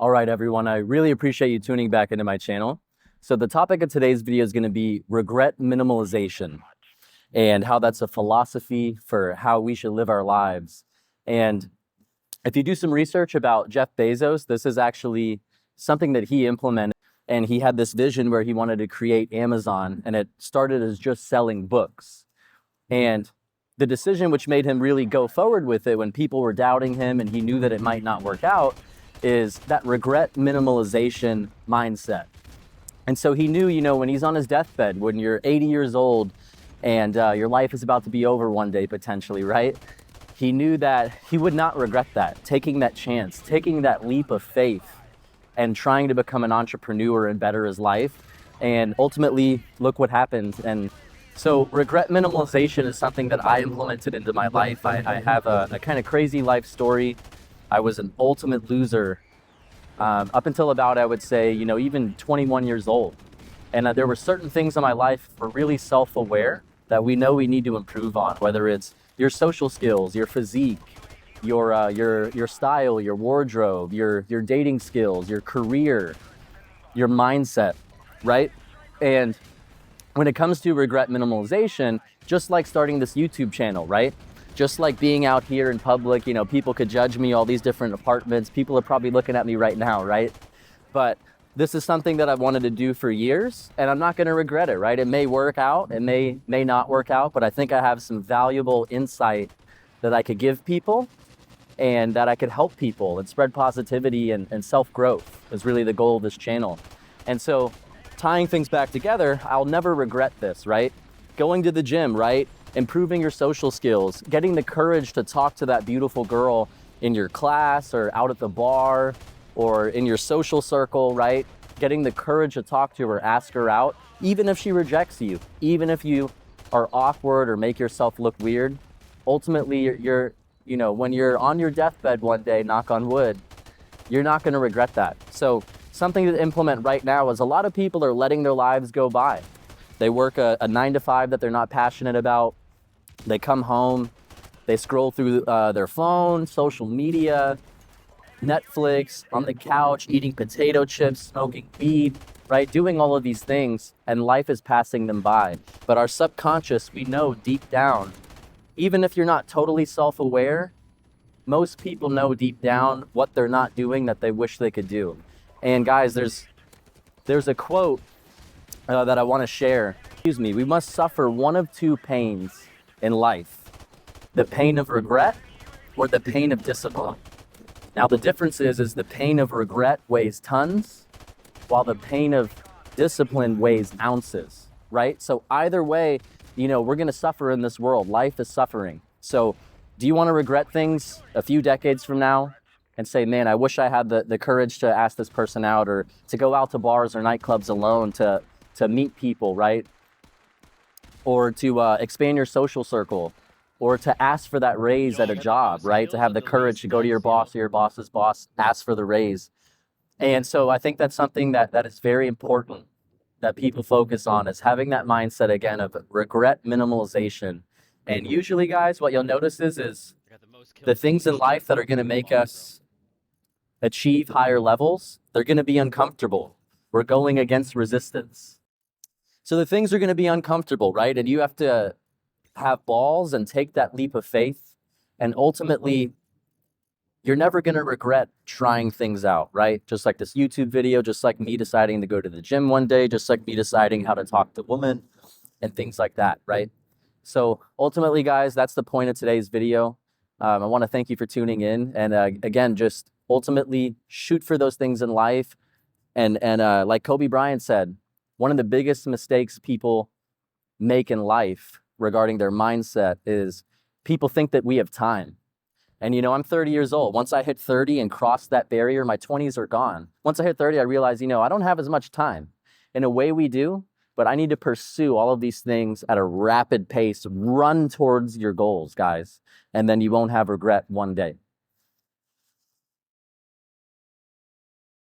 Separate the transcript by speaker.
Speaker 1: All right, everyone, I really appreciate you tuning back into my channel. So the topic of today's video is going to be regret minimalization and how that's a philosophy for how we should live our lives. And if you do some research about Jeff Bezos, this is actually something that he implemented, and he had this vision where he wanted to create Amazon, and it started as just selling books. And the decision which made him really go forward with it when people were doubting him and he knew that it might not work out is that regret minimalization mindset. And so he knew, when he's on his deathbed, when you're 80 years old and your life is about to be over one day potentially, right? He knew that he would not regret that, taking that chance, taking that leap of faith and trying to become an entrepreneur and better his life. And ultimately, look what happened. And so regret minimalization is something that I implemented into my life. I have a kind of crazy life story. I was an ultimate loser up until about, I would say, even 21 years old. And there were certain things in my life were really self-aware that we know we need to improve on, whether it's your social skills, your physique, your style, your wardrobe, your dating skills, your career, your mindset, right? And when it comes to regret minimalization, just like starting this YouTube channel, right? Just like being out here in public, people could judge me, all these different apartments. People are probably looking at me right now, right? But this is something that I've wanted to do for years, and I'm not going to regret it, right? It may work out, it may not work out, but I think I have some valuable insight that I could give people and that I could help people and spread positivity and self-growth is really the goal of this channel. And so tying things back together, I'll never regret this, right? Going to the gym, right? Improving your social skills, getting the courage to talk to that beautiful girl in your class or out at the bar or in your social circle, right? Getting the courage to talk to her, ask her out, even if she rejects you, even if you are awkward or make yourself look weird. Ultimately, when you're on your deathbed one day, knock on wood, you're not going to regret that. So something to implement right now is a lot of people are letting their lives go by. They work a 9-to-5 that they're not passionate about. They come home, they scroll through their phone, social media, Netflix, on the couch, eating potato chips, smoking weed, right? Doing all of these things, and life is passing them by. But our subconscious, we know deep down, even if you're not totally self-aware, most people know deep down what they're not doing that they wish they could do. And guys, there's a quote that I want to share. We must suffer one of two pains in life: the pain of regret or the pain of discipline. Now the difference is the pain of regret weighs tons, while the pain of discipline weighs ounces, right? So either way, we're going to suffer in this world. Life is suffering. So do you want to regret things a few decades from now and say, man, I wish I had the courage to ask this person out, or to go out to bars or nightclubs alone to meet people, right? Or to expand your social circle, or to ask for that raise at a job, right? To have the courage to go to your boss or your boss's boss, ask for the raise. And so I think that's something that is very important that people focus on, is having that mindset again of regret minimalization. And usually, guys, what you'll notice is the things in life that are going to make us achieve higher levels, they're going to be uncomfortable. We're going against resistance. So the things are going to be uncomfortable, right? And you have to have balls and take that leap of faith. And ultimately, you're never going to regret trying things out, right? Just like this YouTube video, just like me deciding to go to the gym one day, just like me deciding how to talk to women and things like that, right? So ultimately, guys, that's the point of today's video. I want to thank you for tuning in. And again, just ultimately shoot for those things in life. And like Kobe Bryant said, one of the biggest mistakes people make in life regarding their mindset is people think that we have time. And I'm 30 years old. Once I hit 30 and crossed that barrier, my 20s are gone. Once I hit 30, I realized, I don't have as much time. In a way we do, but I need to pursue all of these things at a rapid pace. Run towards your goals, guys, and then you won't have regret one day.